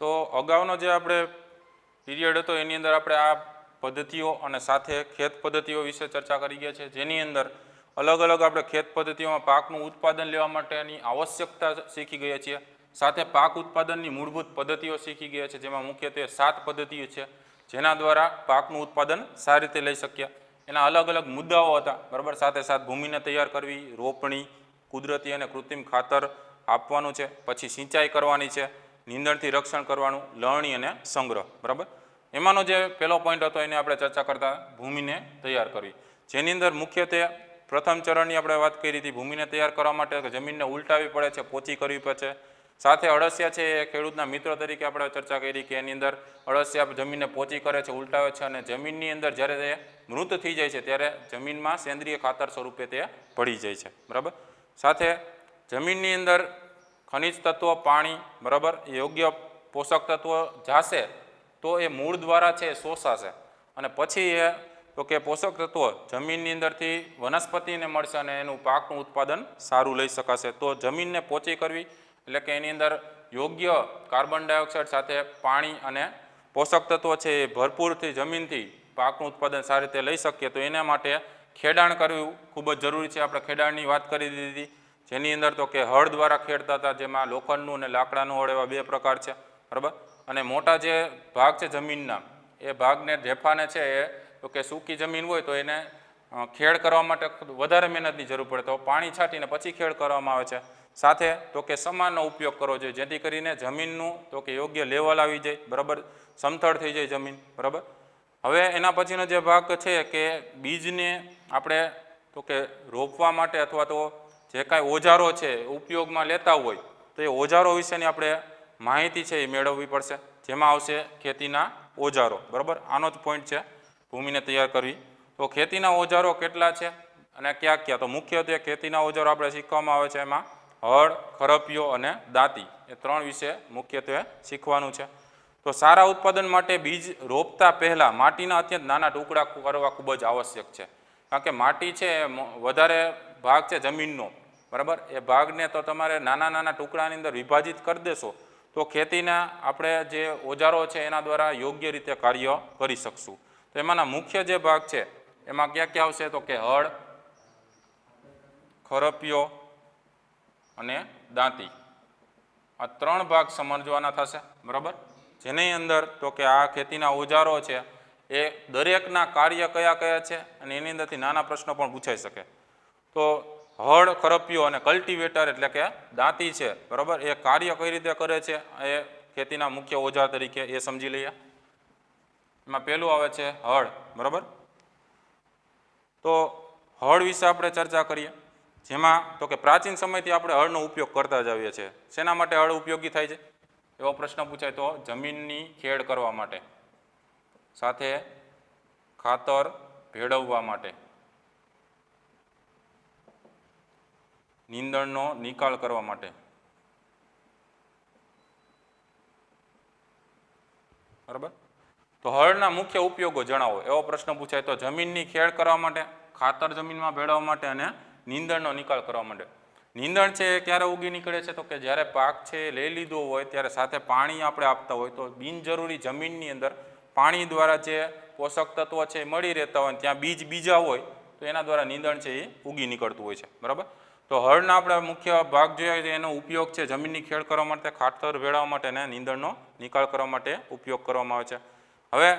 તો અગાઉનો જે આપણે પીરિયડ હતો એની અંદર આપણે આ પદ્ધતિઓ અને સાથે ખેત પદ્ધતિઓ વિશે ચર્ચા કરી ગયા છે, જેની અંદર અલગ અલગ આપણે ખેત પદ્ધતિઓમાં પાકનું ઉત્પાદન લેવા માટેની આવશ્યકતા શીખી ગયા છીએ, સાથે પાક ઉત્પાદનની મૂળભૂત પદ્ધતિઓ શીખી ગયા છે, જેમાં મુખ્યત્વે 7 પદ્ધતિઓ છે જેના દ્વારા પાકનું ઉત્પાદન સારી રીતે લઈ શક્યા. એના અલગ અલગ મુદ્દાઓ હતા, બરાબર. સાથે સાથે ભૂમિને તૈયાર કરવી, રોપણી, કુદરતી અને કૃત્રિમ ખાતર આપવાનું છે, પછી સિંચાઈ કરવાની છે, નીંદણથી રક્ષણ કરવાનું, લણણી અને સંગ્રહ, બરાબર. એમાંનો જે પહેલો પોઈન્ટ હતો એને આપણે ચર્ચા કરતા ભૂમિને તૈયાર કરવી, જેની અંદર મુખ્યત્વે પ્રથમ ચરણની આપણે વાત કરી હતી. ભૂમિને તૈયાર કરવા માટે જમીનને ઉલટાવી પડે છે, પોચી કરવી પડે છે. સાથે અળસિયા છે એ ખેડૂતના મિત્ર તરીકે આપણે ચર્ચા કરી કે એની અંદર અળસિયા જમીનને પોચી કરે છે, ઉલટાવે છે, અને જમીનની અંદર જ્યારે તે મૃત થઈ જાય છે ત્યારે જમીનમાં સેન્દ્રિય ખાતર સ્વરૂપે તે ભળી જાય છે, બરાબર. સાથે જમીનની અંદર ખનિજ તત્વો, પાણી, બરાબર, યોગ્ય પોષક તત્વો જાશે તો એ મૂળ દ્વારા છે એ શોષાશે અને પછી એ તો કે પોષક તત્વો જમીનની અંદરથી વનસ્પતિને મળશે અને એનું પાકનું ઉત્પાદન સારું લઈ શકાશે. તો જમીનને પોચી કરવી એટલે કે એની અંદર યોગ્ય કાર્બન ડાયોક્સાઇડ સાથે પાણી અને પોષક તત્વો છે એ ભરપૂરથી જમીનથી પાકનું ઉત્પાદન સારી રીતે લઈ શકીએ તો એના માટે ખેડાણ કરવું ખૂબ જ જરૂરી છે. આપણે ખેડાણની વાત કરી દીધી, જેની અંદર તો કે હળ દ્વારા ખેડતા હતા, જેમાં લોખંડનું અને લાકડાનું હળ એવા 2 પ્રકાર છે, બરાબર. અને મોટા જે ભાગ છે જમીનના એ ભાગને ઢેફાને છે એ તો કે સૂકી જમીન હોય તો એને ખેડ કરવા માટે વધારે મહેનતની જરૂર પડે, તો પાણી છાંટીને પછી ખેડ કરવામાં આવે છે. સાથે તો કે સમાનનો ઉપયોગ કરવો જોઈએ, જેથી કરીને જમીનનું તો કે યોગ્ય લેવલ આવી જાય, બરાબર, સમથળ થઈ જાય જમીન, બરાબર. હવે એના પછીનો જે ભાગ છે કે બીજને આપણે તો કે રોપવા માટે અથવા તો જે કાંઈ ઓજારો છે ઉપયોગમાં લેતા હોય તો એ ઓજારો વિશેની આપણે માહિતી છે એ મેળવવી પડશે, જેમાં આવશે ખેતીના ઓજારો, બરાબર. આનો જ પોઈન્ટ છે ભૂમિને તૈયાર કરવી. તો ખેતીના ઓજારો કેટલા છે અને ક્યાં ક્યાં, તો મુખ્યત્વે ખેતીના ઓજારો આપણે શીખવામાં આવે છે એમાં હળ, ખરપિયો અને દાંતી, એ 3 વિશે મુખ્યત્વે શીખવાનું છે. તો સારા ઉત્પાદન માટે બીજ રોપતા પહેલાં માટીના અત્યંત નાના ટુકડા કરવા ખૂબ જ આવશ્યક છે, કારણ કે માટી છે વધારે ભાગ છે જમીનનો, બરાબર. એ ભાગને તો તમારે નાના નાના ટુકડાની અંદર વિભાજિત કરી દેશો તો ખેતીના આપણે જે ઓજારો છે એના દ્વારા યોગ્ય રીતે કાર્ય કરી શકશું. તો એમાંના મુખ્ય જે ભાગ છે એમાં ક્યાં ક્યાં આવશે તો કે હળ, ખરપિયો અને દાંતી, આ 3 ભાગ સમજવાના થશે, બરાબર. જેની અંદર તો કે આ ખેતીના ઓજારો છે એ દરેકના કાર્ય કયા કયા છે અને એની અંદરથી નાના પ્રશ્નો પણ પૂછાઈ શકે. તો હળ, ખરપિયો અને કલ્ટિવેટર એટલે કે દાંતી છે, બરાબર, એ કાર્ય કઈ રીતે કરે છે એ ખેતીના મુખ્ય ઓજાર તરીકે એ સમજી લઈએ. એમાં પહેલું આવે છે હળ, બરાબર. તો હળ વિશે આપણે ચર્ચા કરીએ, જેમાં તો કે પ્રાચીન સમયથી આપણે હળનો ઉપયોગ કરતા જ આવીએ છીએ. શેના માટે હળ ઉપયોગી થાય છે એવો પ્રશ્ન પૂછાય તો જમીનની ખેડ કરવા માટે, સાથે ખાતર ભેળવવા માટે, નીંદણનો નિકાલ કરવા માટે, બરાબર. તો હળના મુખ્ય ઉપયોગો જણાવો એવો પ્રશ્ન પૂછાય તો જમીનની ખેડ કરવા માટે, ખાતર જમીનમાં ભેળવવા માટે અને નીંદણનો નિકાલ કરવા માટે. નીંદણ છે એ ક્યારે ઉગી નીકળે છે તો કે જ્યારે પાક છે એ લઈ લીધો હોય ત્યારે સાથે પાણી આપણે આપતા હોય તો બિનજરૂરી જમીનની અંદર પાણી દ્વારા જે પોષક તત્વો છે એ મળી રહેતા હોય, ત્યાં બીજા હોય તો એના દ્વારા નીંદણ છે એ ઉગી નીકળતું હોય છે, બરાબર. તો હળના આપણે મુખ્ય ભાગ જોઈએ તો એનો ઉપયોગ છે જમીનની ખેડ કરવા માટે, ખાતર ભેળવવા માટે અને નીંદણનો નિકાલ કરવા માટે ઉપયોગ કરવામાં આવે છે. હવે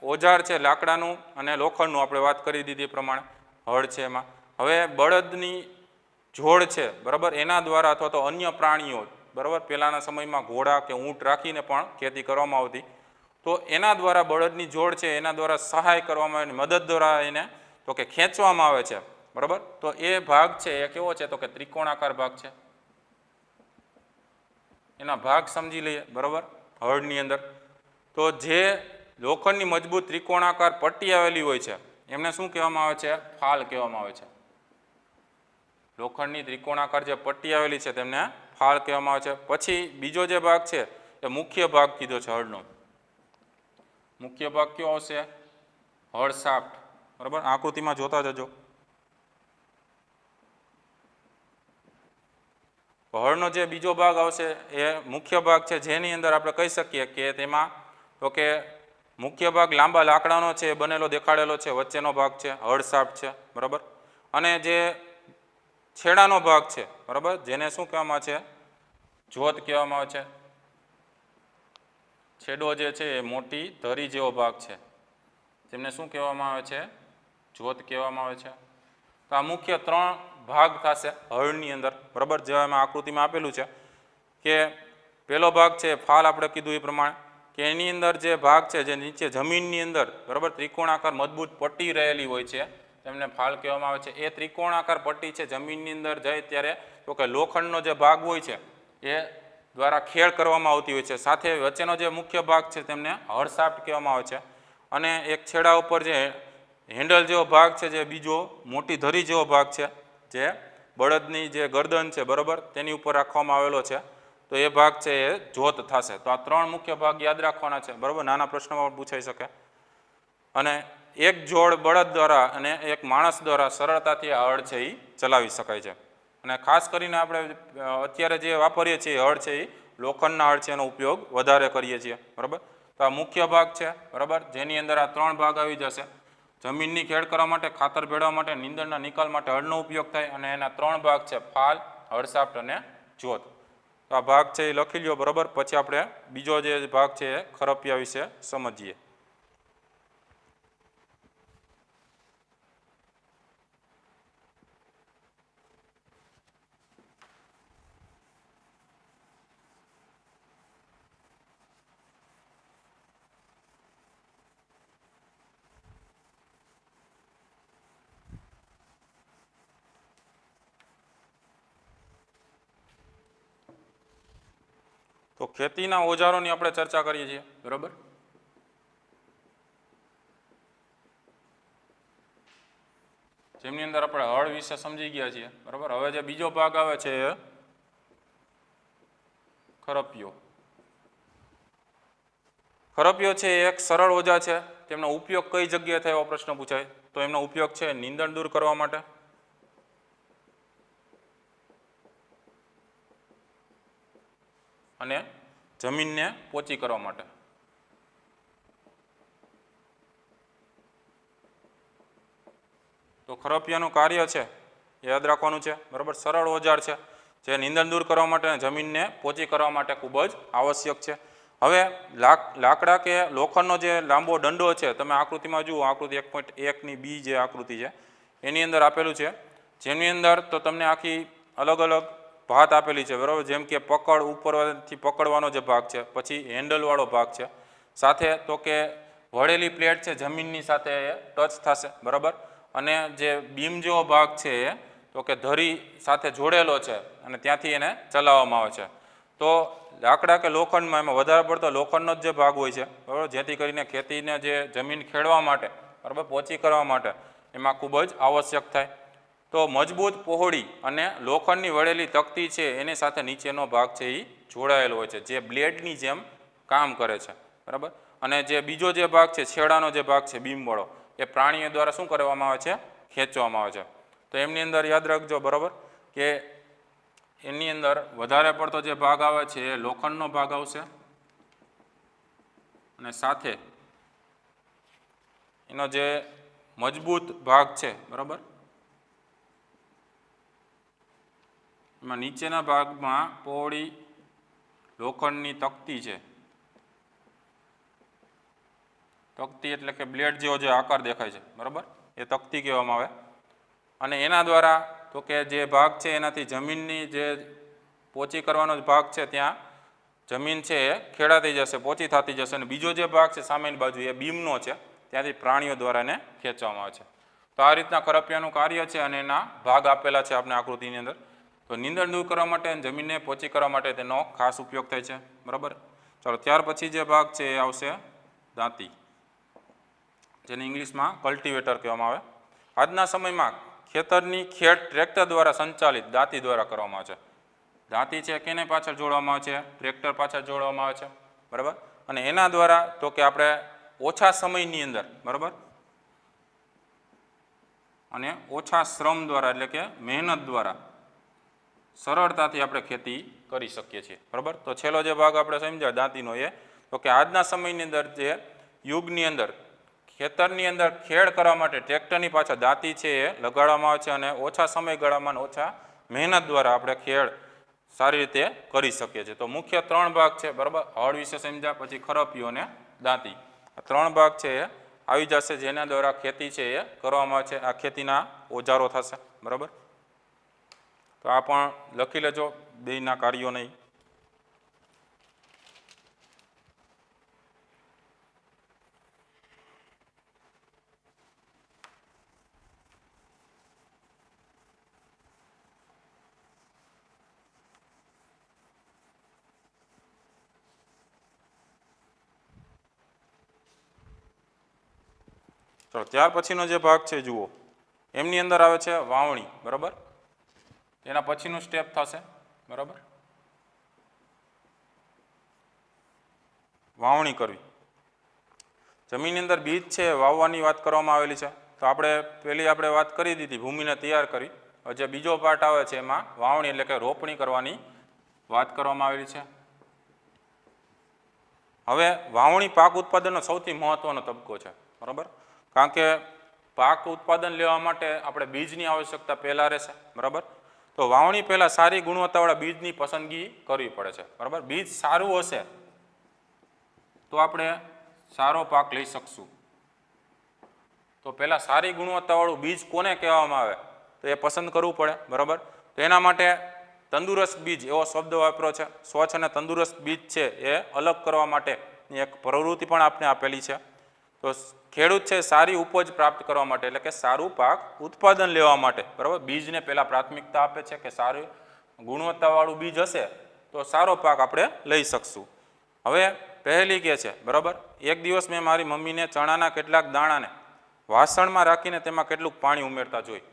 ઓજાર છે લાકડાનું અને લોખંડનું આપણે વાત કરી દીધી એ પ્રમાણે હળ છે એમાં. હવે બળદની જોડ છે, બરાબર, એના દ્વારા અથવા તો અન્ય પ્રાણીઓ, બરાબર, પહેલાંના સમયમાં ઘોડા કે ઊંટ રાખીને પણ ખેતી કરવામાં આવતી, તો એના દ્વારા બળદની જોડ છે એના દ્વારા સહાય કરવામાં આવે, મદદ દ્વારા એને તો કે ખેંચવામાં આવે છે, બરાબર. તો એ ભાગ છે એ કેવો છે તો કે ત્રિકોણાકાર ભાગ છે. એના ભાગ સમજી લઈએ, બરાબર. હળની અંદર તો જે લોખંડની મજબૂત ત્રિકોણાકાર પટ્ટી આવેલી હોય છે એમને શું કહેવામાં આવે છે, ફાલ કહેવામાં આવે છે. લોખંડની ત્રિકોણાકાર જે પટ્ટી આવેલી છે તેમને ફાલ કહેવામાં આવે છે. પછી બીજો જે ભાગ છે એ મુખ્ય ભાગ કીધો છે હળનો. મુખ્ય ભાગ કયો આવશે, હળ શાફ્ટ, બરાબર. આકૃતિમાં જોતા જજો. હળનો જે બીજો ભાગ આવશે એ મુખ્ય ભાગ છે, જેની અંદર આપણે કહી શકીએ કે તેમાં તો કે મુખ્ય ભાગ લાંબા લાકડાનો છે, એ બનેલો દેખાડેલો છે, વચ્ચેનો ભાગ છે હળ શાફ્ટ છે, બરાબર. અને જે છેડાનો ભાગ છે, બરાબર, જેને શું કહેવામાં આવે છે, જોત કહેવામાં આવે છે. છેડો જે છે એ મોટી ધરી જેવો ભાગ છે, તેમને શું કહેવામાં આવે છે, જોત કહેવામાં આવે છે. તો આ મુખ્ય 3 ભાગ થશે હળની અંદર, બરાબર. જેવા એમાં આકૃતિમાં આપેલું છે કે પહેલો ભાગ છે ફાલ, આપણે કીધું એ પ્રમાણે કે એની અંદર જે ભાગ છે, જે નીચે જમીનની અંદર, બરાબર, ત્રિકોણાકાર મજબૂત પટ્ટી રહેલી હોય છે, તેમને ફાલ કહેવામાં આવે છે. એ ત્રિકોણાકાર પટ્ટી છે જમીનની અંદર જાય ત્યારે તો કે લોખંડનો જે ભાગ હોય છે એ દ્વારા ખેડ કરવામાં આવતી હોય છે. સાથે વચ્ચેનો જે મુખ્ય ભાગ છે તેમને હળ શાફ્ટ કહેવામાં આવે છે. અને એક છેડા ઉપર જે હેન્ડલ જેવો ભાગ છે, જે બીજો મોટી ધરી જેવો ભાગ છે, જે બળદની જે ગરદન છે, બરાબર, તેની ઉપર રાખવામાં આવેલો છે, તો એ ભાગ છે એ જોત થશે. તો આ 3 મુખ્ય ભાગ યાદ રાખવાના છે, બરાબર. નાના પ્રશ્નમાં પણ પૂછાઈ શકે. અને એક જોડ બળદ દ્વારા અને એક માણસ દ્વારા સરળતાથી આ હળ છે એ ચલાવી શકાય છે. અને ખાસ કરીને આપણે અત્યારે જે વાપરીએ છીએ હળ છે એ લોખંડના હળ છે, એનો ઉપયોગ વધારે કરીએ છીએ, બરાબર. તો આ મુખ્ય ભાગ છે, બરાબર, જેની અંદર આ 3 ભાગ આવી જશે. જમીનની ખેડ કરવા માટે, ખાતર ભેળવવા માટે, નીંદણના નિકાલ માટે હળનો ઉપયોગ થાય. અને એના 3 ભાગ છે, ફાલ, હળ શાફ્ટ અને જોત. તો આ ભાગ છે એ લખી લ્યો, બરાબર. પછી આપણે બીજો જે ભાગ છે એ ખરપિયા વિશે સમજીએ. તો ખેતીના ઓજારોની આપણે ચર્ચા કરીએ છીએ, બરાબર. જેમની અંદર આપણે હળ વિશે સમજી ગયા છીએ, બરાબર. હવે જે બીજો ભાગ આવે છે એ ખરપિયો. ખરપિયો છે એ એક સરળ ઓજાર છે. તેમનો ઉપયોગ કઈ જગ્યાએ થાય એવો પ્રશ્ન પૂછાય તો એમનો ઉપયોગ છે નીંદણ દૂર કરવા માટે, અને જમીનને પોચી કરવા માટે. તો ખરપિયાનું કાર્ય છે એ યાદ રાખવાનું છે, બરાબર. સરળ ઓજાર છે જે નીંદણ દૂર કરવા માટે અને જમીનને પોચી કરવા માટે ખૂબ જ આવશ્યક છે. હવે લાકડા કે લોખંડનો જે લાંબો દંડો છે, તમે આકૃતિમાં જુઓ, આકૃતિ 1.1 બી જે આકૃતિ છે એની અંદર આપેલું છે, જેની અંદર તો તમને આખી અલગ અલગ ભાત આપેલી છે, બરાબર. જેમ કે પકડ, ઉપરથી પકડવાનો જે ભાગ છે, પછી હેન્ડલવાળો ભાગ છે, સાથે તો કે વળેલી પ્લેટ છે જમીનની સાથે એ ટચ થશે, બરાબર. અને જે બીમ જેવો ભાગ છે એ તો કે ધરી સાથે જોડેલો છે અને ત્યાંથી એને ચલાવવામાં આવે છે. તો લાકડા કે લોખંડમાં એમાં વધારે પડતો લોખંડનો જ જે ભાગ હોય છે, બરાબર, જેથી કરીને ખેતીને જે જમીન ખેડવા માટે, બરાબર, પોચી કરવા માટે એમાં ખૂબ જ આવશ્યક થાય. તો મજબૂત, પહોળી અને લોખંડની વળેલી તકતી છે એની સાથે નીચેનો ભાગ છે એ જોડાયેલો હોય છે, જે બ્લેડની જેમ કામ કરે છે, બરાબર. અને જે બીજો જે ભાગ છે, છેડાનો જે ભાગ છે બીમવાળો, એ પ્રાણીઓ દ્વારા શું કરવામાં આવે છે, ખેંચવામાં આવે છે. તો એમની અંદર યાદ રાખજો, બરાબર, કે એની અંદર વધારે પડતો જે ભાગ આવે છે એ લોખંડનો ભાગ આવશે, અને સાથે એનો જે મજબૂત ભાગ છે, બરાબર, એમાં નીચેના ભાગમાં પહોળી લોખંડની તકતી છે. તકતી એટલે કે બ્લેડ જેવો જે આકાર દેખાય છે, બરાબર, એ તકતી કહેવામાં આવે. અને એના દ્વારા તો કે જે ભાગ છે એનાથી જમીનની જે પોચી કરવાનો ભાગ છે, ત્યાં જમીન છે એ ખેડાતી જશે, પોચી થતી જશે. અને બીજો જે ભાગ છે સામેની બાજુ, એ બીમનો છે, ત્યાંથી પ્રાણીઓ દ્વારા એને ખેંચવામાં આવે છે. તો આ રીતના ખરપિયાનું કાર્ય છે અને એના ભાગ આપેલા છે આપણે આકૃતિની અંદર. તો નીંદણ દૂર કરવા માટે અને જમીનને પોચી કરવા માટે તેનો ખાસ ઉપયોગ થાય છે, બરાબર. ચાલો, ત્યાર પછી જે ભાગ છે એ આવશે દાંતી, જેને ઇંગ્લિશમાં કલ્ટિવેટર કહેવામાં આવે. આજના સમયમાં ખેતરની ખેડ ટ્રેક્ટર દ્વારા સંચાલિત દાંતી દ્વારા કરવામાં આવે છે. દાંતી છે કેને પાછળ જોડવામાં આવે છે, ટ્રેક્ટર પાછળ જોડવામાં આવે છે, બરાબર. અને એના દ્વારા તો કે આપણે ઓછા સમયની અંદર, બરાબર, અને ઓછા શ્રમ દ્વારા એટલે કે મહેનત દ્વારા સરળતાથી આપણે ખેતી કરી શકીએ છીએ, બરાબર. તો છેલ્લો જે ભાગ આપણે સમજ્યા દાંતીનો એ તો કે આજના સમયની અંદર જે યુગની અંદર ખેતરની અંદર ખેડ કરવા માટે ટ્રેક્ટરની પાછળ દાંતી છે એ લગાડવામાં આવે છે અને ઓછા સમયગાળામાં ઓછા મહેનત દ્વારા આપણે ખેડ સારી રીતે કરી શકીએ છીએ. તો મુખ્ય 3 ભાગ છે, બરાબર. હળ વિશે સમજ્યા, પછી ખરપિયો અને દાંતી. આ 3 ભાગ છે એ આવી જશે જેના દ્વારા ખેતી છે એ કરવામાં આવે છે. આ ખેતીના ઓજારો થશે, બરાબર. તો આ પણ લખી લેજો બેયના કાર્યો નહીં. ચલો ત્યાર પછીનો જે ભાગ છે જુઓ, એમની અંદર આવે છે વાવણી, બરાબર. એના પછીનું સ્ટેપ થશે, બરાબર. વાવણી કરવી. જમીનની અંદર બીજ છે વાવવાની વાત કરવામાં આવેલી છે. તો આપણે વાત કરી દીધી, ભૂમિને તૈયાર કરી. હવે જે બીજો પાર્ટ આવે છે એમાં વાવણી એટલે કે રોપણી કરવાની વાત કરવામાં આવેલી છે. હવે વાવણી પાક ઉત્પાદનનો સૌથી મહત્વનો તબક્કો છે, બરાબર. કારણ કે પાક ઉત્પાદન લેવા માટે આપણે બીજની આવશ્યકતા પહેલાં રહેશે, બરાબર. તો વાવણી પહેલાં સારી ગુણવત્તાવાળા બીજની પસંદગી કરવી પડે છે, બરાબર. બીજ સારું હશે તો આપણે સારો પાક લઈ શકશું. તો પહેલાં સારી ગુણવત્તાવાળું બીજ કોને કહેવામાં આવે તો એ પસંદ કરવું પડે, બરાબર. તો એના માટે તંદુરસ્ત બીજ એવો શબ્દ વાપર્યો છે. સ્વચ્છ અને તંદુરસ્ત બીજ છે એ અલગ કરવા માટેની એક પ્રવૃત્તિ પણ આપણે આપેલી છે. તો ખેડૂત છે સારી ઉપજ પ્રાપ્ત કરવા માટે એટલે કે સારું પાક ઉત્પાદન લેવા માટે, બરાબર, બીજને પહેલાં પ્રાથમિકતા આપે છે કે સારી ગુણવત્તાવાળું બીજ હશે તો સારો પાક આપણે લઈ શકશું. હવે પહેલી કે છે, બરાબર, એક દિવસ મેં મારી મમ્મીને ચણાના કેટલાક દાણાને વાસણમાં રાખીને તેમાં કેટલુંક પાણી ઉમેરતા જોઈ.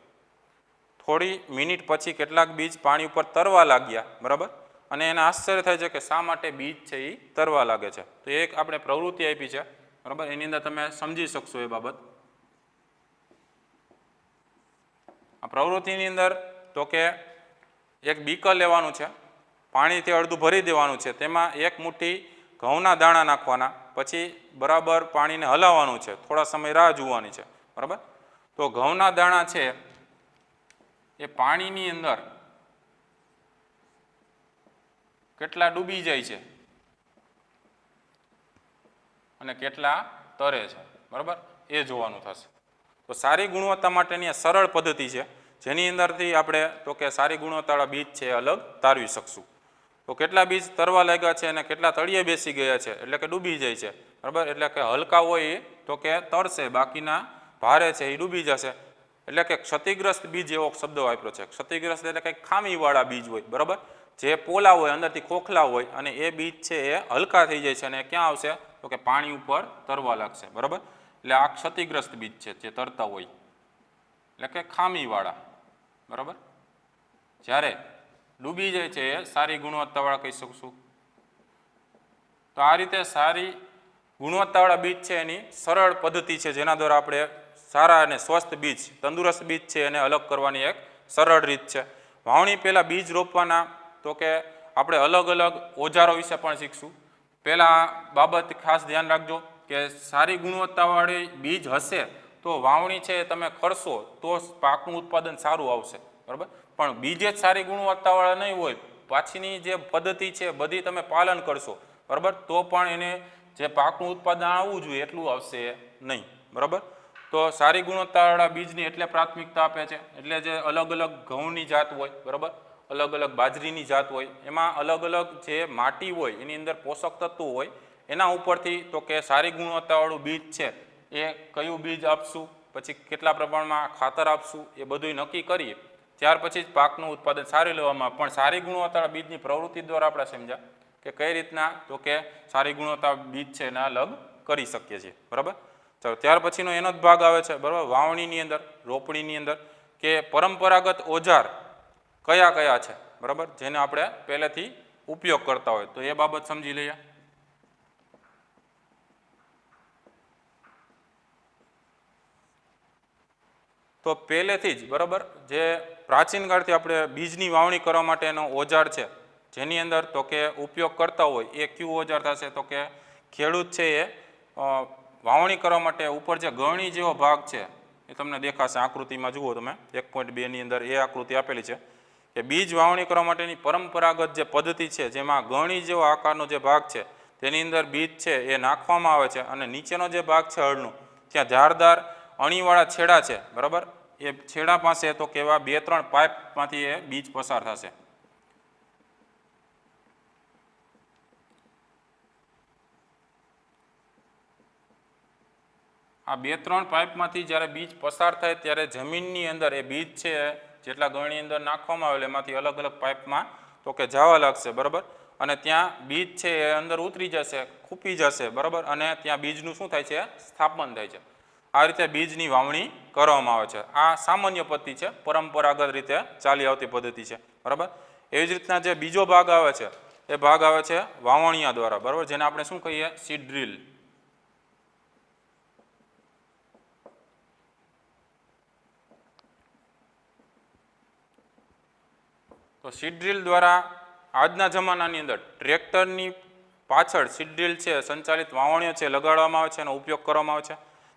થોડી મિનિટ પછી કેટલાક બીજ પાણી ઉપર તરવા લાગ્યા, બરાબર. અને એને આશ્ચર્ય થાય છે કે શા માટે બીજ છે એ તરવા લાગે છે. તો એક આપણે પ્રવૃત્તિ આપી છે, બરાબર. એની અંદર તમે સમજી શકશો એ બાબત. આ પ્રવૃત્તિની અંદર તો કે એક બીકર લેવાનું છે, પાણીથી અડધું ભરી દેવાનું છે, તેમાં એક મુઠ્ઠી ઘઉંના દાણા નાખવાના, પછી બરાબર પાણીને હલાવવાનું છે, થોડા સમય રાહ જોવાની છે, બરાબર. તો ઘઉંના દાણા છે એ પાણીની અંદર કેટલા ડૂબી જાય છે અને કેટલા તરે છે, બરાબર, એ જોવાનું થશે. તો સારી ગુણવત્તા માટેની આ સરળ પદ્ધતિ છે જેની અંદરથી આપણે તો કે સારી ગુણવત્તાવાળા બીજ છે અલગ તારવી શકશું. તો કેટલા બીજ તરવા લાગ્યા છે અને કેટલા તળિયે બેસી ગયા છે એટલે કે ડૂબી જાય છે, બરાબર. એટલે કે હલકા હોય તો કે તરશે, બાકીના ભારે છે એ ડૂબી જશે. એટલે કે ક્ષતિગ્રસ્ત બીજ એવો શબ્દ વાપર્યો છે. ક્ષતિગ્રસ્ત એટલે કંઈક ખામીવાળા બીજ હોય, બરાબર, જે પોલા હોય, અંદરથી ખોખલા હોય અને એ બીજ છે એ હલકા થઈ જાય છે અને ક્યાં આવશે તો કે પાણી ઉપર તરવા લાગશે, બરાબર. એટલે આ ક્ષતિગ્રસ્ત બીજ છે જે તરતા હોય એટલે કે ખામીવાળા, બરાબર. જ્યારે ડૂબી જાય છે એ સારી ગુણવત્તાવાળા કહી શકશું. તો આ રીતે સારી ગુણવત્તાવાળા બીજ છે એની સરળ પદ્ધતિ છે જેના દ્વારા આપણે સારા અને સ્વસ્થ બીજ, તંદુરસ્ત બીજ છે એને અલગ કરવાની એક સરળ રીત છે. વાવણી પહેલાં બીજ રોપવાના તો કે આપણે અલગ અલગ ઓજારો વિશે પણ શીખશું. પહેલાં બાબત ખાસ ધ્યાન રાખજો કે સારી ગુણવત્તાવાળી બીજ હશે તો વાવણી છે તમે કરશો તો પાકનું ઉત્પાદન સારું આવશે, બરાબર. પણ બીજ જ સારી ગુણવત્તાવાળા નહીં હોય, પાછળની જે પદ્ધતિ છે બધી તમે પાલન કરશો, બરાબર, તો પણ એને જે પાકનું ઉત્પાદન આવવું જોઈએ એટલું આવશે નહીં, બરાબર. તો સારી ગુણવત્તાવાળા બીજની એટલે પ્રાથમિકતા આપે છે એટલે જે અલગ અલગ ઘઉંની જાત હોય, બરાબર, અલગ અલગ બાજરીની જાત હોય, એમાં અલગ અલગ જે માટી હોય એની અંદર પોષક તત્વો હોય, એના ઉપરથી તો કે સારી ગુણવત્તાવાળું બીજ છે એ કયું બીજ આપશું, પછી કેટલા પ્રમાણમાં ખાતર આપશું, એ બધું નક્કી કરીએ ત્યાર પછી જ પાકનું ઉત્પાદન સારું લેવામાં. પણ સારી ગુણવત્તાવાળા બીજની પ્રવૃત્તિ દ્વારા આપણે સમજ્યા કે કઈ રીતના તો કે સારી ગુણવત્તા બીજ છે એને અલગ કરી શકીએ છીએ, બરાબર. ચાલો ત્યાર પછીનો એનો જ ભાગ આવે છે, બરાબર, વાવણીની અંદર, રોપણીની અંદર કે પરંપરાગત ઓજાર કયા કયા છે, બરાબર, જેને આપણે પહેલેથી ઉપયોગ કરતા હોય તો એ બાબત સમજી લઈએ. તો પહેલેથી જ બરાબર જે પ્રાચીન કાળથી આપણે બીજની વાવણી કરવા માટેનો ઓજાર છે જેની અંદર તો કે ઉપયોગ કરતા હોય એ કયું ઓજાર થશે તો કે ખેડૂત છે એ વાવણી કરવા માટે ઉપર જે ગળણી જેવો ભાગ છે એ તમને દેખાશે આકૃતિમાં જુઓ તમે 1.2 ની અંદર એ આકૃતિ આપેલી છે કે બીજ વાવણી કરવા માટેની પરંપરાગત જે પદ્ધતિ છે જેમાં ગળણી જેવો આકારનો જે ભાગ છે તેની અંદર બીજ છે એ નાખવામાં આવે છે અને નીચેનો જે ભાગ છે હળનું ત્યાં ધારદાર અણીવાળા છેડા છે બરાબર એ છેડા પાસે તો કેવા 2-3 પાઇપમાંથી એ બીજ પસાર થશે. આ 2-3 પાઇપમાંથી જ્યારે બીજ પસાર થાય ત્યારે જમીનની અંદર એ બીજ છે જેટલા ગળણી અંદર નાખવામાં આવેલ એમાંથી અલગ અલગ પાઇપમાં તો કે જવા લાગશે બરાબર અને ત્યાં બીજ છે એ અંદર ઉતરી જશે ખૂપી જશે બરાબર અને ત્યાં બીજનું શું થાય છે સ્થાપન થાય છે. આ રીતે બીજની વાવણી કરવામાં આવે છે. આ સામાન્ય પદ્ધતિ છે, પરંપરાગત રીતે ચાલી આવતી પદ્ધતિ છે બરાબર. એવી જ રીતના જે બીજો ભાગ આવે છે એ ભાગ આવે છે વાવણિયા દ્વારા બરાબર જેને આપણે શું કહીએ સીડ ડ્રીલ. તો સીડ ડ્રીલ દ્વારા આજના જમાનાની અંદર ટ્રેક્ટરની પાછળ સીડ ડ્રીલ છે સંચાલિત વાવણીઓ છે લગાડવામાં આવે છે એનો ઉપયોગ કરવામાં આવે છે.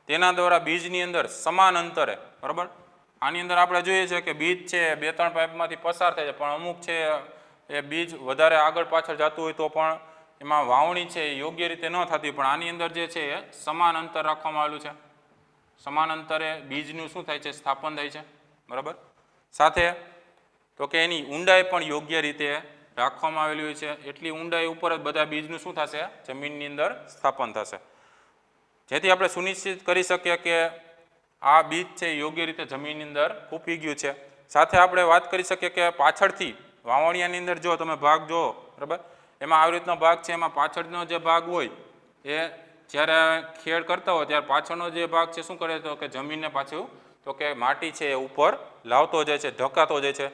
તેના દ્વારા બીજની અંદર સમાન અંતરે બરાબર આની અંદર આપણે જોઈએ છે કે બીજ છે 2-3 પાઇપમાંથી પસાર થાય છે પણ અમુક છે એ બીજ વધારે આગળ પાછળ જતું હોય તો પણ એમાં વાવણી છે એ યોગ્ય રીતે ન થતી પણ આની અંદર જે છે એ સમાન અંતર રાખવામાં આવેલું છે. સમાન અંતરે બીજનું શું થાય છે સ્થાપન થાય છે બરાબર. સાથે તો કે એની ઊંડાઈ પણ યોગ્ય રીતે રાખવામાં આવેલી હોય છે એટલી ઊંડાઈ ઉપર જ બધા બીજનું શું થશે જમીનની અંદર સ્થાપન થશે જેથી આપણે સુનિશ્ચિત કરી શકીએ કે આ બીજ છે યોગ્ય રીતે જમીનની અંદર ખૂપી ગયું છે. સાથે આપણે વાત કરી શકીએ કે પાછળથી વાવણિયાની અંદર જો તમે ભાગ જુઓ બરાબર એમાં આવી રીતનો ભાગ છે એમાં પાછળનો જે ભાગ હોય એ જ્યારે ખેડ કરતા હોય ત્યારે પાછળનો જે ભાગ છે શું કરે તો કે જમીનને પાછું તો કે માટી છે એ ઉપર લાવતો જાય છે ઢકાતો જાય છે.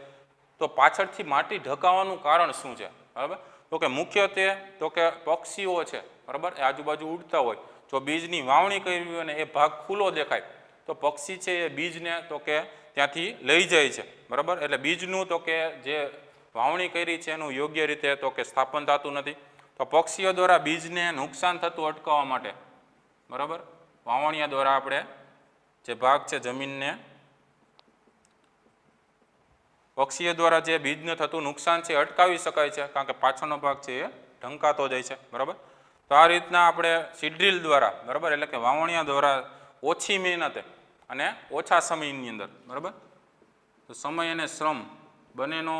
તો પાછળથી માટી ઢકાવાનું કારણ શું છે બરાબર તો કે મુખ્યત્વે તો કે પક્ષીઓ છે બરાબર એ આજુબાજુ ઉડતા હોય જો બીજની વાવણી કરી હોય અને એ ભાગ ખુલ્લો દેખાય તો પક્ષી છે એ બીજને તો કે ત્યાંથી લઈ જાય છે બરાબર એટલે બીજનું તો કે જે વાવણી કરી છે એનું યોગ્ય રીતે તો કે સ્થાપન થતું નથી. તો પક્ષીઓ દ્વારા બીજને નુકસાન થતું અટકાવવા માટે બરાબર વાવણિયા દ્વારા આપણે જે ભાગ છે જમીનને પક્ષીઓ દ્વારા જે બીજને થતું નુકસાન છે અટકાવી શકાય છે કારણ કે પાછળનો ભાગ છે એ ઢંકાતો જાય છે બરાબર. તો આ રીતના આપણે સીડ ડ્રીલ દ્વારા બરાબર એટલે કે વાવણિયા દ્વારા ઓછી મહેનતે અને ઓછા સમયની અંદર બરાબર તો સમય અને શ્રમ બંનેનો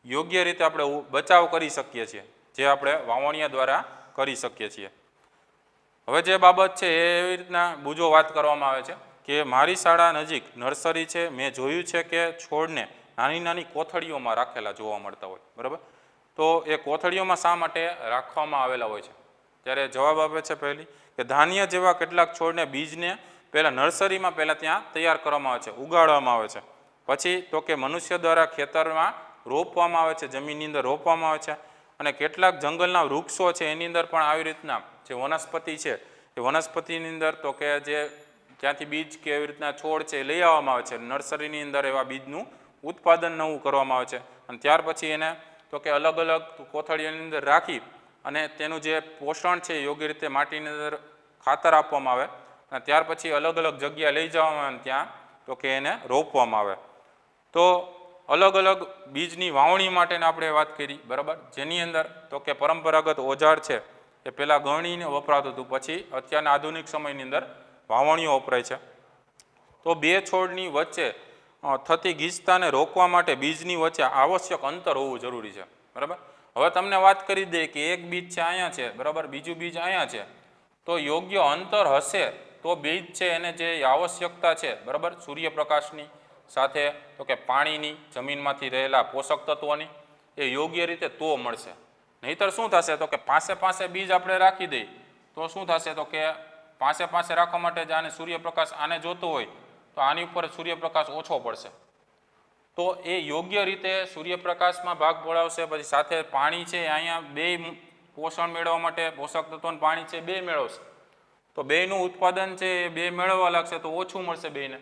યોગ્ય રીતે આપણે બચાવ કરી શકીએ છીએ જે આપણે વાવણિયા દ્વારા કરી શકીએ છીએ. હવે જે બાબત છે એવી રીતના બીજો વાત કરવામાં આવે છે કે મારી શાળા નજીક નર્સરી છે મેં જોયું છે કે છોડને નાની નાની કોથળીઓમાં રાખેલા જોવા મળતા હોય બરાબર. તો એ કોથળીઓમાં શા માટે રાખવામાં આવેલા હોય છે ત્યારે જવાબ આપે છે પહેલી કે ધાન્ય જેવા કેટલાક છોડને બીજને પહેલાં નર્સરીમાં પહેલાં ત્યાં તૈયાર કરવામાં આવે છે ઉગાડવામાં આવે છે પછી તો કે મનુષ્ય દ્વારા ખેતરમાં રોપવામાં આવે છે જમીનની અંદર રોપવામાં આવે છે અને કેટલાક જંગલના વૃક્ષો છે એની અંદર પણ આવી રીતના જે વનસ્પતિ છે એ વનસ્પતિની અંદર તો કે જે ત્યાંથી બીજ કે એવી રીતના છોડ છે એ લઈ આવવામાં આવે છે નર્સરીની અંદર એવા બીજનું ઉત્પાદન નવું કરવામાં આવે છે અને ત્યાર પછી એને તો કે અલગ અલગ કોથળીઓની અંદર રાખી અને તેનું જે પોષણ છે યોગ્ય રીતે માટીની અંદર ખાતર આપવામાં આવે અને ત્યાર પછી અલગ અલગ જગ્યાએ લઈ જવામાં આવે ત્યાં તો કે એને રોપવામાં આવે. તો અલગ અલગ બીજની વાવણી માટેની આપણે વાત કરી બરાબર જેની અંદર તો કે પરંપરાગત ઓજાર છે એ પહેલાં ગળણીને વપરાતું હતું પછી અત્યારના આધુનિક સમયની અંદર વાવણીઓ વપરાય છે. તો બે છોડની વચ્ચે થતી ગીચતાને રોકવા માટે બીજની વચ્ચે આવશ્યક અંતર હોવું જરૂરી છે બરાબર. હવે તમને વાત કરી દે કે એક બીજ છે અહીંયા છે બરાબર બીજું બીજ અહીંયા છે તો યોગ્ય અંતર હશે તો બીજ છે એને જે આવશ્યકતા છે બરાબર સૂર્યપ્રકાશની સાથે તો કે પાણીની જમીનમાંથી રહેલા પોષક તત્વોની એ યોગ્ય રીતે તો મળશે. નહીંતર શું થશે તો કે પાસે બીજ આપણે રાખી દઈએ તો શું થશે તો કે પાસે રાખવા માટે જ આને સૂર્યપ્રકાશ આને જોતો હોય તો આની ઉપર સૂર્યપ્રકાશ ઓછો પડશે તો એ યોગ્ય રીતે સૂર્યપ્રકાશમાં ભાગ પડાવશે પછી સાથે પાણી છે અહીંયા બે પોષણ મેળવવા માટે પોષક તત્વોનું પાણી છે બે મેળવશે તો બેયનું ઉત્પાદન છે એ બે મેળવવા લાગશે તો ઓછું મળશે બેયને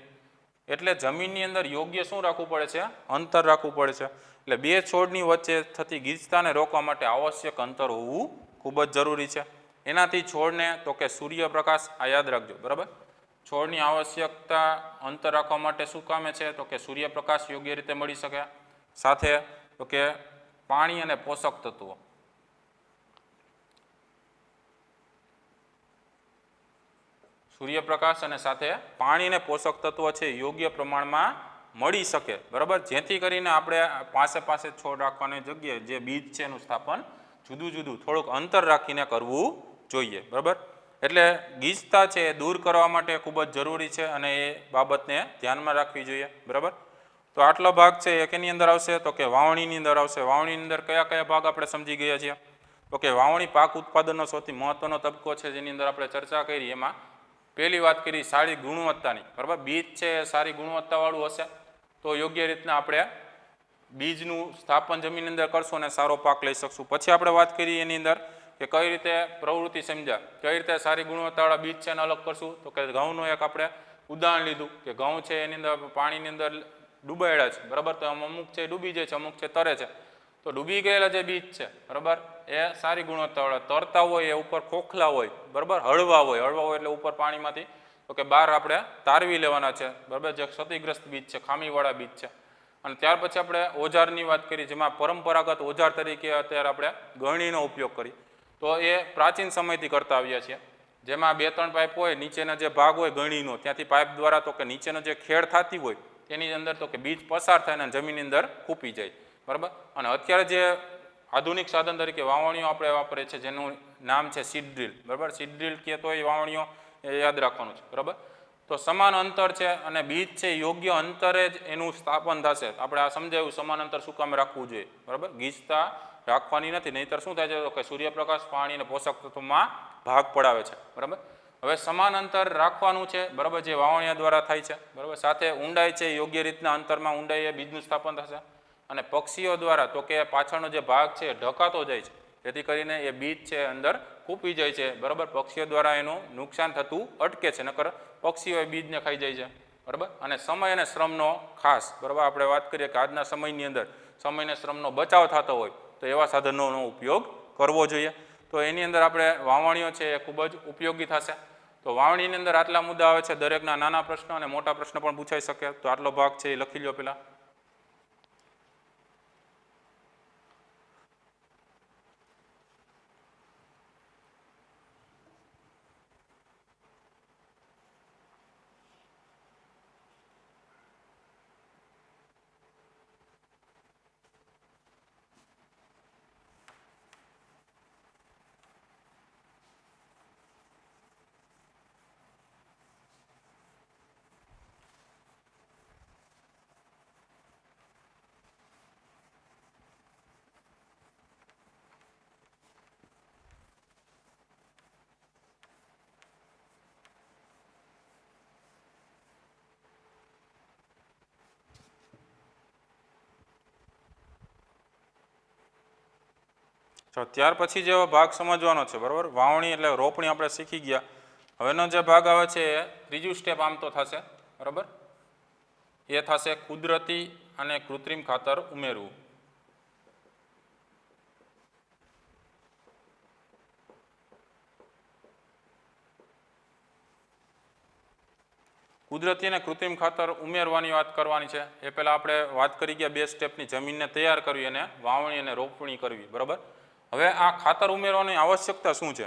એટલે જમીનની અંદર યોગ્ય શું રાખવું પડે છે? અંતર રાખવું પડે છે. એટલે બે છોડની વચ્ચે થતી ગીચતાને રોકવા માટે આવશ્યક અંતર હોવું ખૂબ જ જરૂરી છે. એનાથી છોડને તો કે સૂર્યપ્રકાશ, આ યાદ રાખજો, બરાબર. છોડની આવશ્યકતા અંતર રાખવા માટે શું કામે છે? તો કે સૂર્યપ્રકાશ યોગ્ય રીતે મળી શકે, સાથે તો કે પાણી અને પોષક તત્વો. સૂર્યપ્રકાશ અને સાથે પાણી અને પોષક તત્વો છે યોગ્ય પ્રમાણમાં મળી શકે, બરાબર. જેથી કરીને આપણે પાસે છોડ રાખવાની જગ્યાએ જે બીજ છે એનું સ્થાપન જુદું જુદું થોડુંક અંતર રાખીને કરવું જોઈએ, બરાબર. એટલે ગીચતા છે એ દૂર કરવા માટે ખૂબ જ જરૂરી છે અને એ બાબતને ધ્યાનમાં રાખવી જોઈએ, બરાબર. તો આટલો ભાગ છે એ કેની અંદર આવશે? તો કે વાવણીની અંદર આવશે. વાવણીની અંદર કયા કયા ભાગ આપણે સમજી ગયા છીએ? તો કે વાવણી પાક ઉત્પાદનનો સૌથી મહત્વનો તબક્કો છે, જેની અંદર આપણે ચર્ચા કરી. એમાં પહેલી વાત કરી સારી ગુણવત્તાની, બરાબર. બીજ છે એ સારી ગુણવત્તાવાળું હશે તો યોગ્ય રીતના આપણે બીજનું સ્થાપન જમીનની અંદર કરશું અને સારો પાક લઈ શકશું. પછી આપણે વાત કરીએ એની અંદર કે કઈ રીતે પ્રવૃત્તિ સમજ્યા, કઈ રીતે સારી ગુણવત્તાવાળા બીજ છે એને અલગ કરશું. તો કે ઘઉંનું એક આપણે ઉદાહરણ લીધું કે ઘઉં છે એની અંદર પાણીની અંદર ડૂબાડ્યા છે, બરાબર. તો અમુક છે ડૂબી જાય છે, અમુક છે તરે છે. તો ડૂબી ગયેલા જે બીજ છે, બરાબર, એ સારી ગુણવત્તાવાળા. તરતા હોય એ ઉપર ખોખલા હોય, બરાબર, હળવા હોય એટલે ઉપર પાણીમાંથી તો કે બહાર આપણે તારવી લેવાના છે, બરાબર. જે ક્ષતિગ્રસ્ત બીજ છે, ખામીવાળા બીજ છે. અને ત્યાર પછી આપણે ઓજારની વાત કરી, જેમાં પરંપરાગત ઓજાર તરીકે અત્યારે આપણે ગળણીનો ઉપયોગ કરી. તો એ પ્રાચીન સમયથી કરતા આવ્યા છીએ, જેમાં 2-3 પાઇપ હોય, નીચેના જે ભાગ હોય ગળણીનો, ત્યાંથી પાઇપ દ્વારા તો કે નીચેનો જે ખેડ થતી હોય તેની અંદર તો કે બીજ પસાર થાય અને જમીનની અંદર ખૂપી જાય, બરાબર. અને અત્યારે જે આધુનિક સાધન તરીકે વાવણીઓ આપણે વાપરીએ છીએ, જેનું નામ છે સીડ ડ્રીલ, બરાબર. સીડ ડ્રીલ કે તો એ વાવણીઓ એ યાદ રાખવાનું છે, બરાબર. તો સમાન અંતર છે અને બીજ છે યોગ્ય અંતરે જ એનું સ્થાપન થશે. આપણે આ સમજાવ્યું સમાન અંતર શું કામ રાખવું જોઈએ, બરાબર. ગીચતા રાખવાની નથી, નહીંતર શું થાય છે? તો કે સૂર્યપ્રકાશ, પાણી અને પોષક તત્વોમાં ભાગ પડાવે છે, બરાબર. હવે સમાન અંતર રાખવાનું છે, બરાબર, જે વાવણીયા દ્વારા થાય છે, બરાબર. સાથે ઊંડાઈ છે યોગ્ય રીતના અંતરમાં ઊંડાઈ એ બીજનું સ્થાપન થશે. અને પક્ષીઓ દ્વારા તો કે પાછળનો જે ભાગ છે એ ઢકાતો જાય છે, જેથી કરીને એ બીજ છે અંદર ખૂપી જાય છે, બરાબર. પક્ષીઓ દ્વારા એનું નુકસાન થતું અટકે છે, નકર પક્ષીઓ એ બીજને ખાઈ જાય છે, બરાબર. અને સમય અને શ્રમનો ખાસ, બરાબર, આપણે વાત કરીએ કે આજના સમયની અંદર સમય અને શ્રમનો બચાવ થતો હોય તો એવા સાધનોનો ઉપયોગ કરવો જોઈએ. તો એની અંદર આપણે વાવણીઓ છે એ ખૂબ જ ઉપયોગી થશે. તો વાવણીની અંદર આટલા મુદ્દા આવે છે. દરેકના નાના પ્રશ્ન અને મોટા પ્રશ્ન પણ પૂછાઈ શકે. તો આટલો ભાગ છે એ લખી લો પહેલાં. ત્યાર પછી જેવો ભાગ સમજવાનો છે, બરાબર. વાવણી એટલે રોપણી આપણે શીખી ગયા. હવેનો જે ભાગ આવે છે એ ત્રીજું સ્ટેપ આમ તો થશે, બરાબર. એ થશે કુદરતી અને કૃત્રિમ ખાતર ઉમેરવું. કુદરતી અને કૃત્રિમ ખાતર ઉમેરવાની વાત કરવાની છે. એ પહેલાં આપણે વાત કરી ગયા 2 સ્ટેપની, જમીનને તૈયાર કરવી અને વાવણી અને રોપણી કરવી, બરાબર. હવે આ ખાતર ઉમેરવાની આવશ્યકતા શું છે?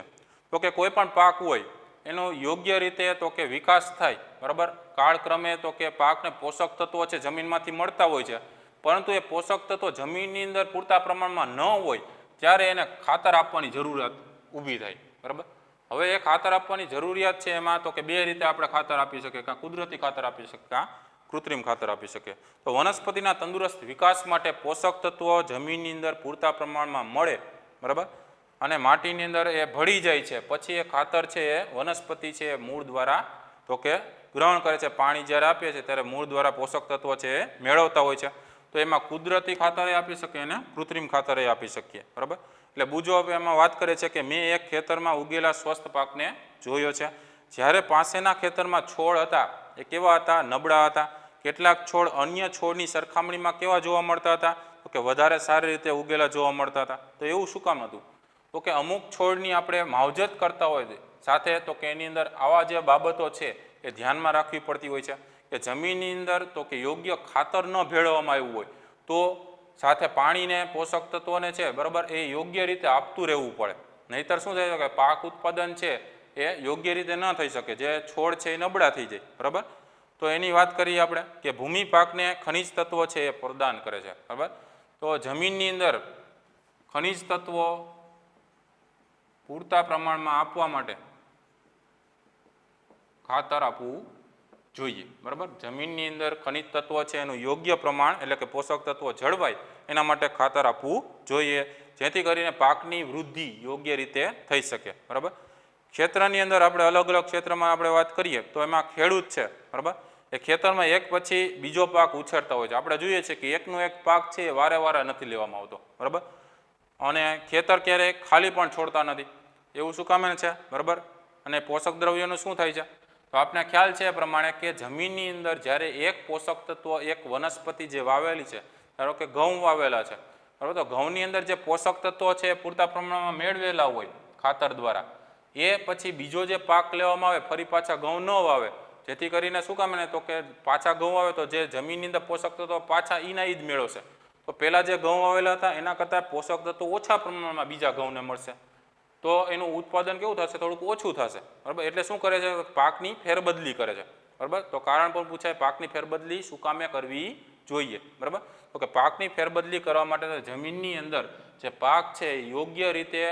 તો કે કોઈ પણ પાક હોય એનો યોગ્ય રીતે તો કે વિકાસ થાય, બરાબર. કાળક્રમે તો કે પાકને પોષક તત્વો છે જમીનમાંથી મળતા હોય છે, પરંતુ એ પોષક તત્વો જમીનની અંદર પૂરતા પ્રમાણમાં ન હોય ત્યારે એને ખાતર આપવાની જરૂરિયાત ઊભી થાય, બરાબર. હવે એ ખાતર આપવાની જરૂરિયાત છે એમાં તો કે 2 રીતે આપણે ખાતર આપી શકીએ, કાં કુદરતી ખાતર આપી શકીએ, કાં કૃત્રિમ ખાતર આપી શકીએ. તો વનસ્પતિના તંદુરસ્ત વિકાસ માટે પોષક તત્વો જમીનની અંદર પૂરતા પ્રમાણમાં મળે, બરાબર, અને માટીની અંદર એ ભળી જાય છે, પછી એ ખાતર છે એ વનસ્પતિ છે એ મૂળ દ્વારા તો કે ગ્રહણ કરે છે. પાણી જ્યારે આપીએ છીએ ત્યારે મૂળ દ્વારા પોષક તત્વો છે એ મેળવતા હોય છે. તો એમાં કુદરતી ખાતરે આપી શકીએ અને કૃત્રિમ ખાતરે આપી શકીએ, બરાબર. એટલે બુજો એમાં વાત કરે છે કે મેં એક ખેતરમાં ઉગેલા સ્વસ્થ પાકને જોયો છે. જ્યારે પાસેના ખેતરમાં છોડ હતા એ કેવા હતા? નબળા હતા. કેટલાક છોડ અન્ય છોડની સરખામણીમાં કેવા જોવા મળતા હતા? તો કે વધારે સારી રીતે ઉગેલા જોવા મળતા હતા. તો એવું શું કામ હતું? તો કે અમુક છોડની આપણે માવજત કરતા હોય સાથે તો કે એની અંદર આવા જે બાબતો છે એ ધ્યાનમાં રાખવી પડતી હોય છે કે જમીનની અંદર તો કે યોગ્ય ખાતર ન ભેળવવામાં આવ્યું હોય તો સાથે પાણીને પોષક તત્વોને છે બરાબર એ યોગ્ય રીતે આપતું રહેવું પડે. નહીંતર શું થાય કે પાક ઉત્પાદન છે એ યોગ્ય રીતે ન થઈ શકે, જે છોડ છે એ નબળા થઈ જાય. બરાબર, તો એની વાત કરીએ આપણે કે ભૂમિ પાકને ખનિજ તત્વો છે એ પ્રદાન કરે છે. બરાબર, તો જમીનની અંદર ખનિજ તત્વો પૂરતા પ્રમાણમાં આપવા માટે ખાતર આપવું જોઈએ. બરાબર, જમીનની અંદર ખનિજ તત્વો છે એનું યોગ્ય પ્રમાણ એટલે કે પોષક તત્વો જળવાય એના માટે ખાતર આપવું જોઈએ, જેથી કરીને પાકની વૃદ્ધિ યોગ્ય રીતે થઈ શકે. બરાબર, ક્ષેત્રની અંદર આપણે અલગ અલગ ક્ષેત્રમાં આપણે વાત કરીએ તો એમાં ખેડૂત છે બરાબર એ ખેતરમાં એક પછી બીજો પાક ઉછેરતા હોય છે. આપણે જોઈએ છીએ કે એકનો એક પાક છે એ વારે વારે નથી લેવામાં આવતો. બરાબર, અને ખેતર ક્યારેય ખાલી પણ છોડતા નથી. એવું શું કામ છે? બરાબર, અને પોષક દ્રવ્યોનું શું થાય છે? તો આપણે ખ્યાલ છે એ પ્રમાણે કે જમીનની અંદર જ્યારે એક પોષક તત્વ એક વનસ્પતિ જે વાવેલી છે, ધારો કે ઘઉં વાવેલા છે બરાબર, તો ઘઉંની અંદર જે પોષક તત્વો છે એ પૂરતા પ્રમાણમાં મેળવેલા હોય ખાતર દ્વારા, એ પછી બીજો જે પાક લેવામાં આવે ફરી પાછા ઘઉં ન વાવે, જેથી કરીને શું કામ ને તો કે પાછા ઘઉં આવે તો જે જમીનની અંદર પોષક તત્વો પાછા એના જ મેળવશે. તો પહેલાં જે ઘઉં વાવેલા હતા એના કરતાં પોષક તત્વો ઓછા પ્રમાણમાં બીજા ઘઉંને મળશે, તો એનું ઉત્પાદન કેવું થશે? થોડુંક ઓછું થશે. બરાબર, એટલે શું કરે છે? પાકની ફેરબદલી કરે છે. બરાબર, તો કારણ પણ પૂછાય પાકની ફેરબદલી શું કામે કરવી જોઈએ? બરાબર, તો કે પાકની ફેરબદલી કરવા માટે જમીનની અંદર જે પાક છે યોગ્ય રીતે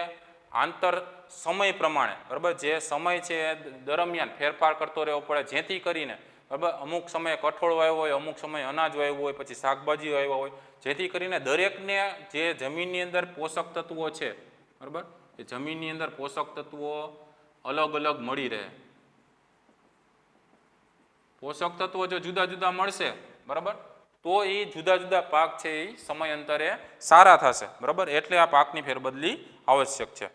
આંતર સમય પ્રમાણે બરાબર જે સમય છે એ દરમિયાન ફેરફાર કરતો રહેવો પડે, જેથી કરીને બરાબર અમુક સમયે કઠોળ વાવ્યો હોય, અમુક સમયે અનાજ વાવ્યું હોય, પછી શાકભાજી વાવ્યા હોય, જેથી કરીને દરેકને જે જમીનની અંદર પોષક તત્વો છે બરાબર એ જમીનની અંદર પોષક તત્વો અલગ અલગ મળી રહે. પોષક તત્વો જો જુદા જુદા મળશે બરાબર તો એ જુદા જુદા પાક છે એ સમયાંતરે સારા થશે. બરાબર, એટલે આ પાકની ફેરબદલી આવશ્યક છે.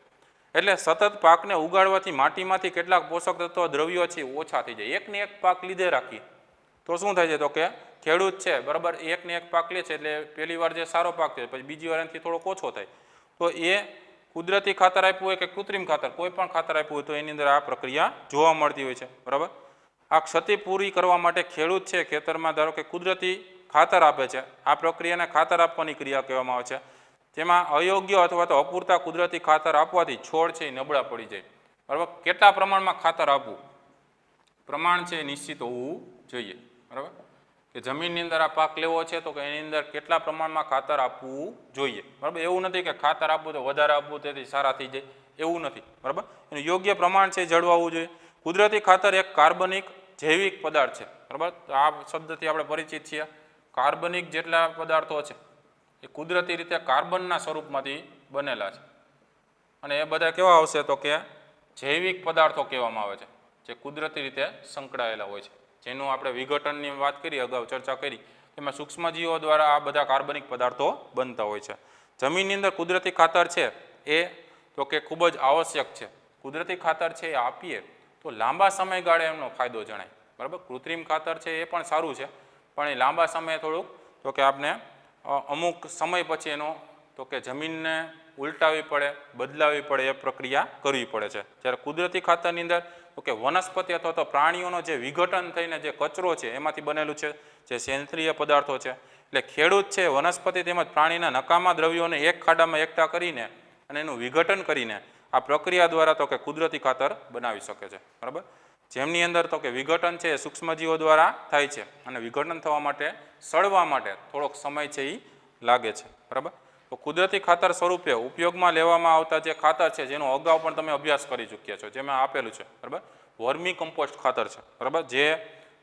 એટલે સતત પાકને ઉગાડવાથી માટીમાંથી કેટલાક પોષક તત્વો દ્રવ્યો છે ઓછા થઈ જાય. એકને એક પાક લીધે રાખી તો શું થાય છે? તો કે ખેડૂત છે બરાબર એકને એક પાક લે છે એટલે પહેલી વાર જે સારો પાક છે પછી બીજી વાર એનાથી થોડોક ઓછો થાય, તો એ કુદરતી ખાતર આપ્યું હોય કે કૃત્રિમ ખાતર કોઈ પણ ખાતર આપ્યું હોય તો એની અંદર આ પ્રક્રિયા જોવા મળતી હોય છે. બરાબર, આ ક્ષતિ પૂરી કરવા માટે ખેડૂત છે ખેતરમાં ધારો કે કુદરતી ખાતર આપે છે. આ પ્રક્રિયાને ખાતર આપવાની ક્રિયા કહેવામાં આવે છે. તેમાં અયોગ્ય અથવા તો અપૂરતા કુદરતી ખાતર આપવાથી છોડ છે એ નબળા પડી જાય. બરાબર, કેટલા પ્રમાણમાં ખાતર આપવું? પ્રમાણ છે નિશ્ચિત હોવું જોઈએ. બરાબર, કે જમીનની અંદર આ પાક લેવો છે તો કે એની અંદર કેટલા પ્રમાણમાં ખાતર આપવું જોઈએ. બરાબર, એવું નથી કે ખાતર આપવું તો વધારે આપવું તેથી સારા થઈ જાય, એવું નથી. બરાબર, એનું યોગ્ય પ્રમાણ છે જળવાવું જોઈએ. કુદરતી ખાતર એક કાર્બનિક જૈવિક પદાર્થ છે. બરાબર, તો આ શબ્દથી આપણે પરિચિત છીએ. કાર્બનિક જેટલા પદાર્થો છે એ કુદરતી રીતે કાર્બનના સ્વરૂપમાંથી બનેલા છે, અને એ બધા કેવા આવશે? તો કે જૈવિક પદાર્થો કહેવામાં આવે છે, જે કુદરતી રીતે સંકળાયેલા હોય છે, જેનું આપણે વિઘટનની વાત કરી અગાઉ ચર્ચા કરી એમાં સૂક્ષ્મજીવો દ્વારા આ બધા કાર્બનિક પદાર્થો બનતા હોય છે. જમીનની અંદર કુદરતી ખાતર છે એ તો કે ખૂબ જ આવશ્યક છે. કુદરતી ખાતર છે એ આપીએ તો લાંબા સમયગાળે એમનો ફાયદો જણાય. બરાબર, કૃત્રિમ ખાતર છે એ પણ સારું છે પણ એ લાંબા સમયે થોડુંક તો કે આપણે અમુક સમય પછી એનો તો કે જમીનને ઉલટાવવી પડે, બદલાવવી પડે, એ પ્રક્રિયા કરવી પડે છે. જ્યારે કુદરતી ખાતરની અંદર તો કે વનસ્પતિ અથવા તો પ્રાણીઓનો જે વિઘટન થઈને જે કચરો છે એમાંથી બનેલું છે, જે સેન્દ્રિય પદાર્થો છે. એટલે ખેડૂત છે વનસ્પતિ તેમજ પ્રાણીના નકામા દ્રવ્યોને એક ખાડામાં એકઠા કરીને અને એનું વિઘટન કરીને આ પ્રક્રિયા દ્વારા તો કે કુદરતી ખાતર બનાવી શકે છે. બરાબર, જેમની અંદર તો કે વિઘટન છે એ સૂક્ષ્મજીવો દ્વારા થાય છે અને વિઘટન થવા માટે સડવા માટે થોડોક સમય છે એ લાગે છે. બરાબર, તો કુદરતી ખાતર સ્વરૂપે ઉપયોગમાં લેવામાં આવતા જે ખાતર છે જેનો અગાઉ પણ તમે અભ્યાસ કરી ચૂક્યા છો, જેમાં આપેલું છે. બરાબર, વર્મી કમ્પોસ્ટ ખાતર છે. બરાબર, જે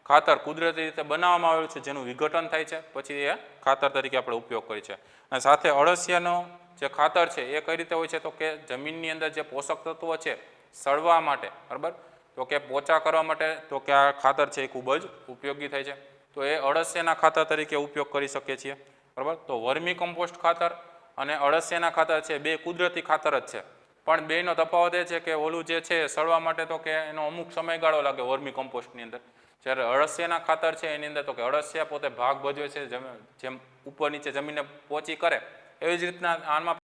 ખાતર કુદરતી રીતે બનાવવામાં આવેલું છે, જેનું વિઘટન થાય છે, પછી એ ખાતર તરીકે આપણે ઉપયોગ કરીએ છીએ. અને સાથે અળસિયાનો જે ખાતર છે એ કઈ રીતે હોય છે? તો કે જમીનની અંદર જે પોષક તત્વો છે સડવા માટે બરાબર તો કે પોચા કરવા માટે તો કે આ ખાતર છે એ ખૂબ જ ઉપયોગી થાય છે. તો એ અળસિયાના ખાતર તરીકે ઉપયોગ કરી શકીએ છીએ. બરાબર, તો વર્મી કમ્પોસ્ટ ખાતર અને અળસિયાના ખાતર છે બે કુદરતી ખાતર જ છે, પણ બેનો તફાવત એ છે કે ઓલું જે છે સડવા માટે તો કે એનો અમુક સમયગાળો લાગે વર્મી કમ્પોસ્ટની અંદર, જ્યારે અળસિયાના ખાતર છે એની અંદર તો કે અળસિયા પોતે ભાગ ભજવે છે જેમ ઉપર નીચે જમીનને પોચી કરે એવી જ રીતના આમાં